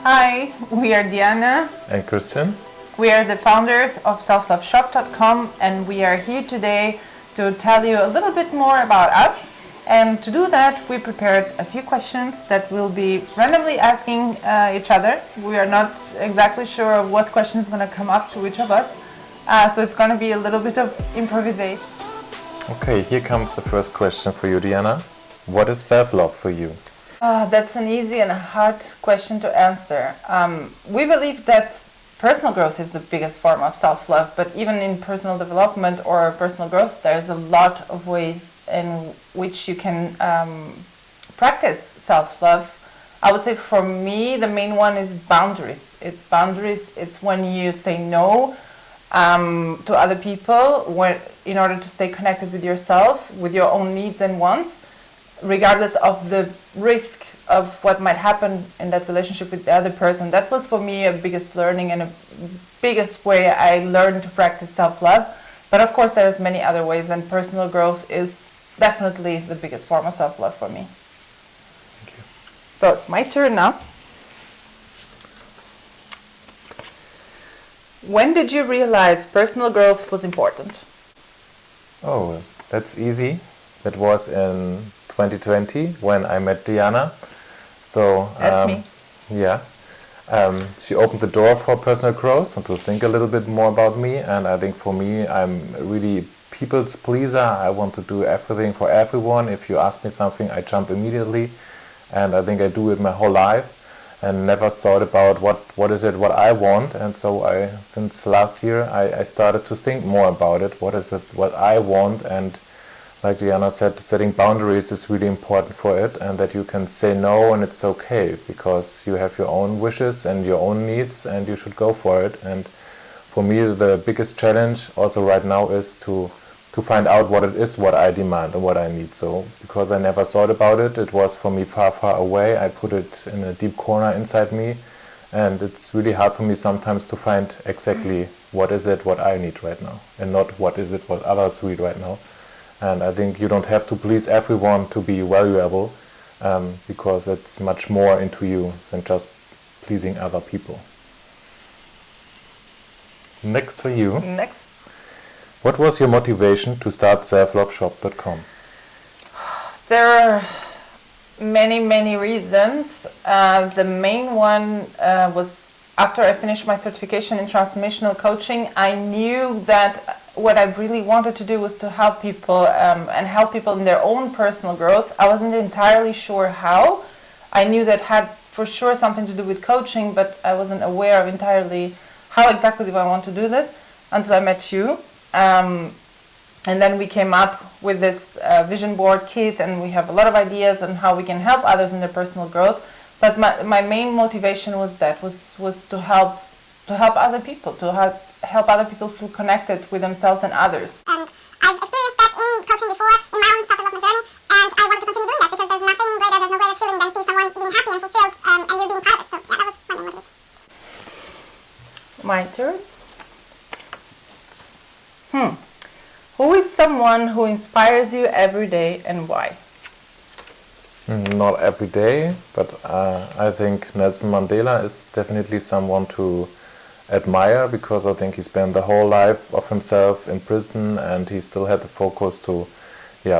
Hi, we are Diana and Christian. We are the founders of Self-Love and we are here today to tell you a little bit more about us. And to do that, we prepared a few questions that we'll be randomly asking each other. We are not exactly sure of what question is going to come up to each of us. So it's going to be a little bit of improvisation. Okay, here comes the first question for you, Diana. What is self-love for you? That's an easy and a hard question to answer. We believe that personal growth is the biggest form of self-love, but even in personal development or personal growth, there's a lot of ways in which you can practice self-love. I would say for me, the main one is boundaries. It's boundaries. It's when you say no to other people in order to stay connected with yourself, with your own needs and wants, regardless of the risk of what might happen in that relationship with the other person. That was for me a biggest learning and a biggest way I learned to practice self-love. But of course there's many other ways, and personal growth is definitely the biggest form of self-love for me. Thank you. So it's my turn now. When did you realize personal growth was important? Oh, that's easy. That was in 2020 when I met Diana. So that's me. Yeah. She opened the door for personal growth and to think a little bit more about me. And I think for me, I'm really people's pleaser. I want to do everything for everyone. If you ask me something, I jump immediately. And I think I do it my whole life and never thought about what is it, what I want. And so since last year, I started to think more about it. What is it, what I want? And like Diana said, setting boundaries is really important for it, and that you can say no and it's okay, because you have your own wishes and your own needs and you should go for it. And for me, the biggest challenge also right now is to find out what it is, what I demand and what I need. So because I never thought about it, it was for me far, far away. I put it in a deep corner inside me, and it's really hard for me sometimes to find exactly what is it, what I need right now, and not what is it, what others need right now. And I think you don't have to please everyone to be valuable, because it's much more into you than just pleasing other people. Next for you. Next. What was your motivation to start selfloveshop.com? There are many, many reasons. The main one was after I finished my certification in transformational coaching, I knew that what I really wanted to do was to help people and help people in their own personal growth. I wasn't entirely sure how. I knew that had for sure something to do with coaching, but I wasn't aware of entirely how exactly do I want to do this until I met you. And then we came up with this vision board kit, and we have a lot of ideas on how we can help others in their personal growth. But my main motivation was to help other people, to help other people feel connected with themselves and others. And I've experienced that in coaching before, in my own self-development journey, and I wanted to continue doing that because there's nothing greater, there's no greater feeling than see someone being happy and fulfilled, and you're being part of it. So yeah, that was my main motivation. My turn. Who is someone who inspires you every day and why? Not every day, but I think Nelson Mandela is definitely someone to admire, because I think he spent the whole life of himself in prison and he still had the focus to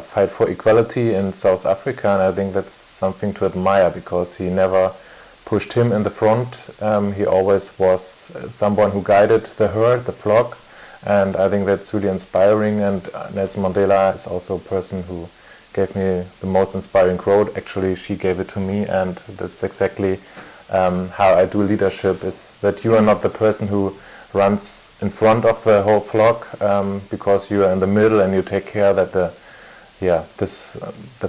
fight for equality in South Africa, and I think that's something to admire because he never pushed him in the front. He always was someone who guided the herd, the flock, and I think that's really inspiring. And Nelson Mandela is also a person who gave me the most inspiring quote. Actually, she gave it to me, and that's exactly how I do leadership, is that you are not the person who runs in front of the whole flock, because you are in the middle and you take care that the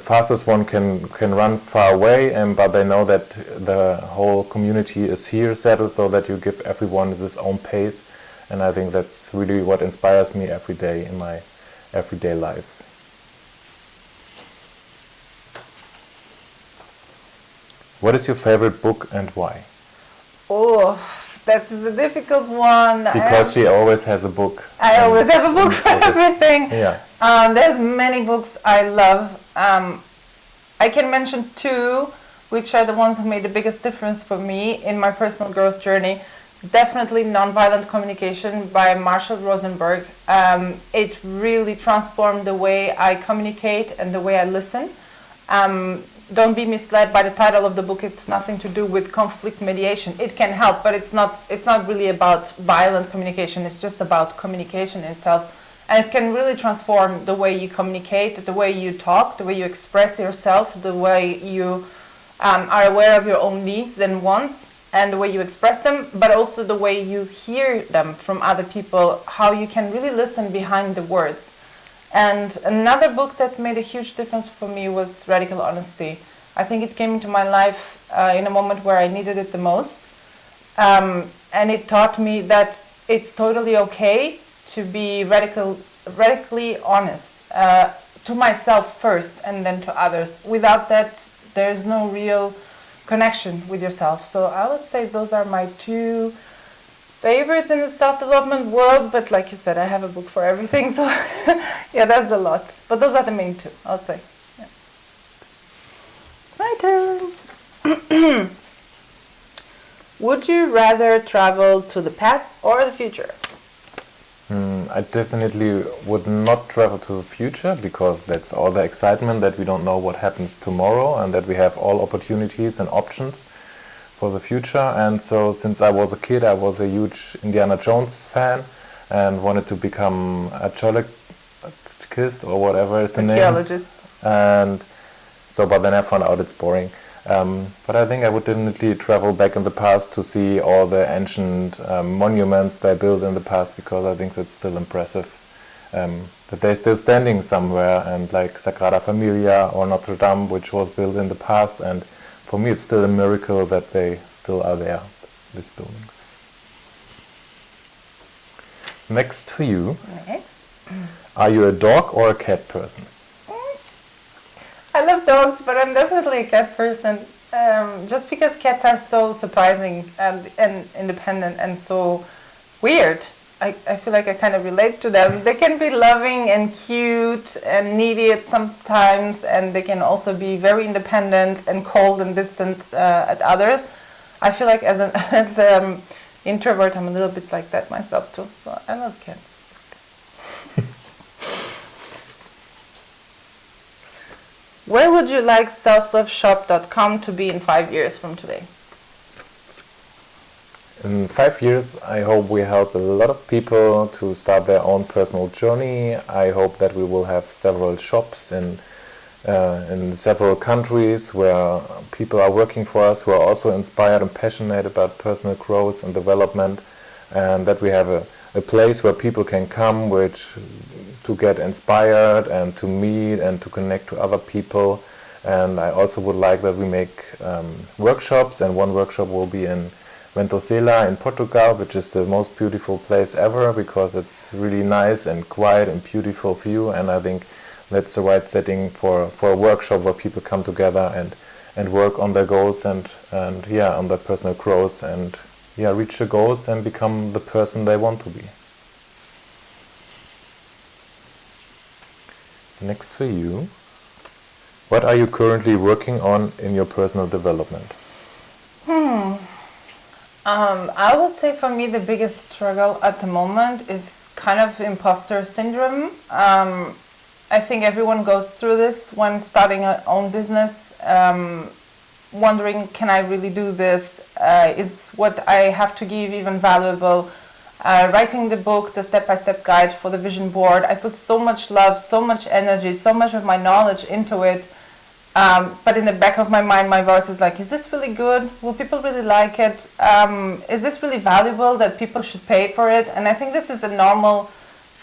fastest one can run far away, but they know that the whole community is here settled, so that you give everyone his own pace. And I think that's really what inspires me every day in my everyday life. What is your favorite book and why? Oh, that is a difficult one. Because she always has a book. I always have a book for everything. Yeah. There's many books I love. I can mention two. which are the ones who made the biggest difference for me in my personal growth journey. Definitely Nonviolent Communication by Marshall Rosenberg. It really transformed the way I communicate and the way I listen. Don't be misled by the title of the book. It's nothing to do with conflict mediation. It can help, but it's not really about violent communication. It's just about communication itself. And it can really transform the way you communicate, the way you talk, the way you express yourself, the way you are aware of your own needs and wants, and the way you express them, but also the way you hear them from other people, how you can really listen behind the words. And another book that made a huge difference for me was Radical Honesty. I think it came into my life in a moment where I needed it the most. And it taught me that it's totally okay to be radically honest to myself first and then to others. Without that, there's no real connection with yourself. So I would say those are my two favorites in the self-development world, but like you said, I have a book for everything, so yeah, that's a lot. But those are the main two, I would say. Yeah. My turn. Would you rather travel to the past or the future? I definitely would not travel to the future, because that's all the excitement that we don't know what happens tomorrow, and that we have all opportunities and options for the future. And so since I was a kid, I was a huge Indiana Jones fan and wanted to become archaeologist or whatever is the name. Archaeologist. And so, but then I found out it's boring. But I think I would definitely travel back in the past to see all the ancient monuments they built in the past, because I think that's still impressive. That they're still standing somewhere, and like Sagrada Familia or Notre Dame, which was built in the past, and for me it's still a miracle that they still are there, these buildings. Next for you. Next. Are you a dog or a cat person? I love dogs, but I'm definitely a cat person. Just because cats are so surprising and independent and so weird. I feel like I kind of relate to them. They can be loving and cute and needy at sometimes, and they can also be very independent and cold and distant at others. I feel like as an introvert, I'm a little bit like that myself too. So I love cats. Where would you like selfloveshop.com to be in 5 years from today? In 5 years, I hope we help a lot of people to start their own personal journey. I hope that we will have several shops in several countries where people are working for us who are also inspired and passionate about personal growth and development, and that we have a place where people can come to get inspired and to meet and to connect to other people. And I also would like that we make workshops, and one workshop will be in Ventosela in Portugal, which is the most beautiful place ever, because it's really nice and quiet and beautiful view, and I think that's the right setting for a workshop where people come together and work on their goals and on their personal growth and reach their goals and become the person they want to be. Next for you, what are you currently working on in your personal development? I would say for me the biggest struggle at the moment is kind of imposter syndrome. I think everyone goes through this when starting an own business, wondering, can I really do this? Is what I have to give even valuable? Writing the book, the step-by-step guide for the vision board, I put so much love, so much energy, so much of my knowledge into it. But in the back of my mind, my voice is like, is this really good? Will people really like it? Is this really valuable that people should pay for it? And I think this is a normal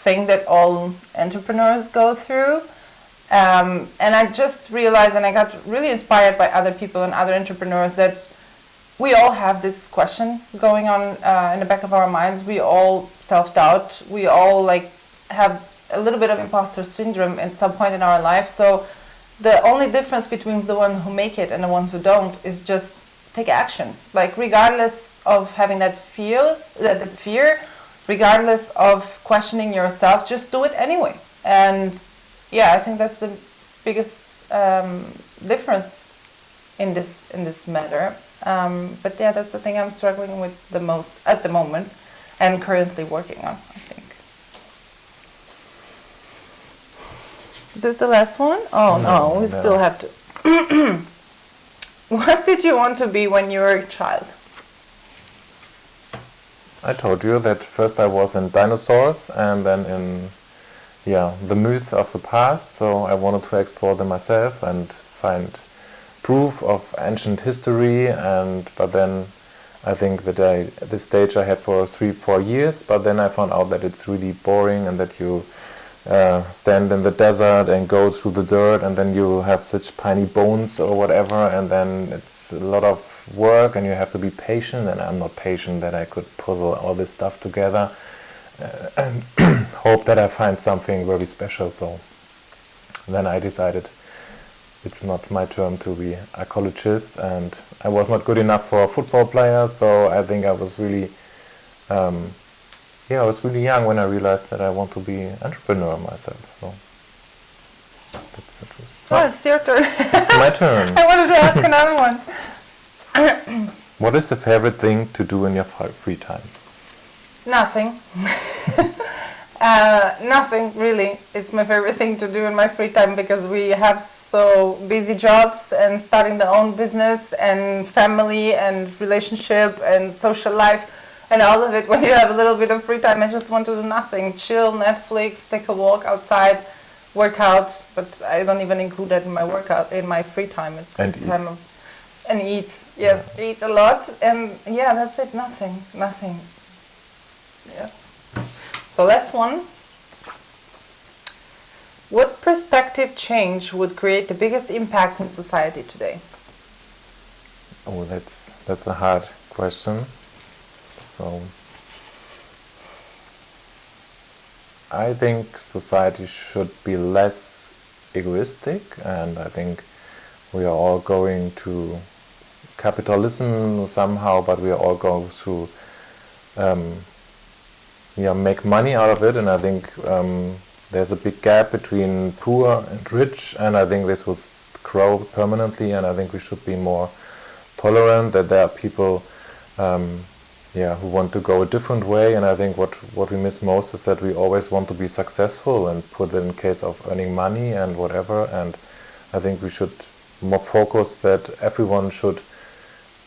thing that all entrepreneurs go through. And I just realized, and I got really inspired by other people and other entrepreneurs, that we all have this question going on in the back of our minds. We all self-doubt. We all have a little bit of imposter syndrome at some point in our life. So the only difference between the ones who make it and the ones who don't is just take action. Regardless of having that fear, regardless of questioning yourself, just do it anyway. And I think that's the biggest difference in this matter. But yeah, that's the thing I'm struggling with the most at the moment, and currently working on, I think. Is this the last one? Oh no, we still have to. What did you want to be when you were a child? I told you that first I was in dinosaurs and then in the myth of the past, so I wanted to explore them myself and find proof of ancient history, but then I think that this stage I had for 3-4 years, but then I found out that it's really boring and that you stand in the desert and go through the dirt and then you have such tiny bones or whatever, and then it's a lot of work and you have to be patient, and I'm not patient that I could puzzle all this stuff together and hope that I find something very special. So then I decided it's not my turn to be a ecologist, and I was not good enough for a football player, so I think I was really I was really young when I realized that I want to be an entrepreneur myself. So that's it. Oh, it's your turn. It's my turn. I wanted to ask another one. What is the favorite thing to do in your free time? Nothing. Nothing, really. It's my favorite thing to do in my free time because we have so busy jobs and starting the own business and family and relationship and social life and all of it. When you have a little bit of free time, I just want to do nothing. Chill, Netflix, take a walk outside, work out. But I don't even include that in my workout, in my free time. It's and time of, and eat. Yes, eat a lot. And yeah, that's it. Nothing. Yeah. So last one. What perspective change would create the biggest impact in society today? Oh, that's a hard question. So I think society should be less egoistic, and I think we are all going to capitalism somehow, but we are all going to make money out of it, and I think there's a big gap between poor and rich, and I think this will grow permanently, and I think we should be more tolerant, that there are people who want to go a different way, and I think what we miss most is that we always want to be successful and put it in case of earning money and whatever, and I think we should more focus that everyone should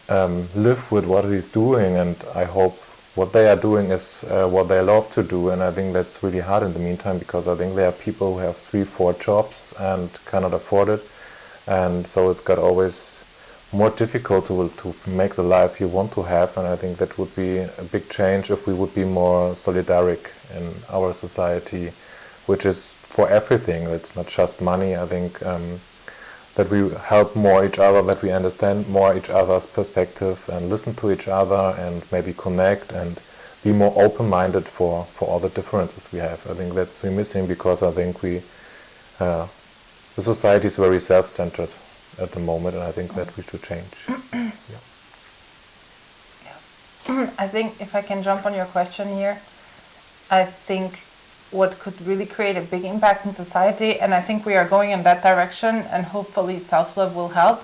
live with what he's doing, and I hope what they are doing is what they love to do, and I think that's really hard in the meantime, because I think there are people who have 3-4 jobs and cannot afford it, and so it's got always more difficult to make the life you want to have, and I think that would be a big change if we would be more solidaric in our society, which is for everything. It's not just money. I think that we help more each other, that we understand more each other's perspective and listen to each other and maybe connect and be more open-minded for all the differences we have. I think that's we're missing, because I think the society is very self-centered at the moment, and I think that we should change. I think if I can jump on your question here, I think what could really create a big impact in society, and I think we are going in that direction, and hopefully self-love will help,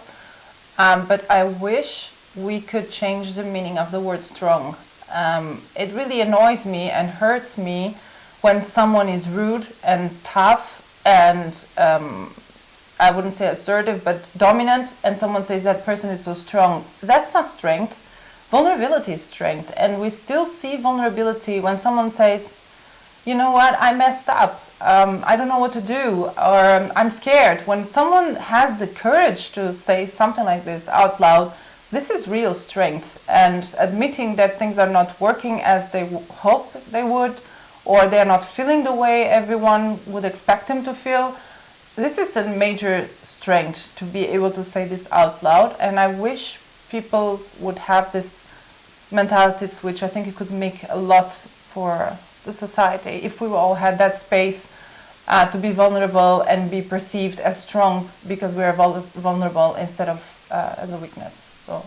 but I wish we could change the meaning of the word strong. It really annoys me and hurts me when someone is rude and tough and I wouldn't say assertive, but dominant, and someone says that person is so strong. That's not strength. Vulnerability is strength, and we still see vulnerability when someone says, you know what, I messed up, I don't know what to do, or I'm scared. When someone has the courage to say something like this out loud, this is real strength, and admitting that things are not working as they hope they would, or they're not feeling the way everyone would expect them to feel. This is a major strength to be able to say this out loud, and I wish people would have this mentality switch. I think it could make a lot for the society if we all had that space to be vulnerable and be perceived as strong because we are vulnerable instead of as a weakness. So,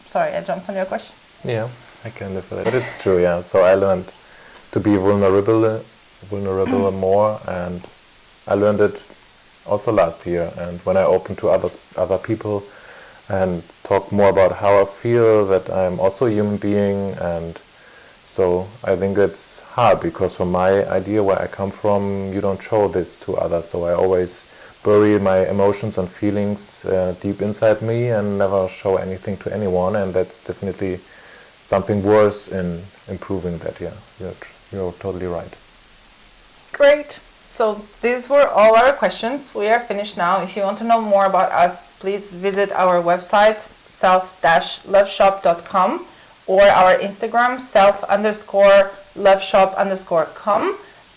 sorry, I jumped on your question. Yeah, I can live with it. But it's true, yeah. So I learned to be vulnerable more, and I learned it also last year, and when I opened to other people, and talk more about how I feel, that I'm also a human being. And so I think it's hard, because from my idea where I come from, you don't show this to others. So I always bury my emotions and feelings deep inside me and never show anything to anyone. And that's definitely something worse in improving that. Yeah, you're totally right. Great. So these were all our questions. We are finished now. If you want to know more about us, please visit our website, self-loveshop.com, or our Instagram, self_loveshop_com,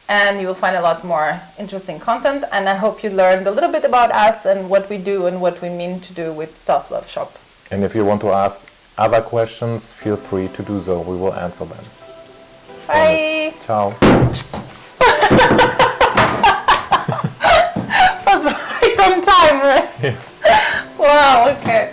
and you will find a lot more interesting content. And I hope you learned a little bit about us and what we do and what we mean to do with Self-Love Shop. And if you want to ask other questions, feel free to do so. We will answer them. Bye. Promise. Ciao. Was right on time, right? Yeah. Wow, okay.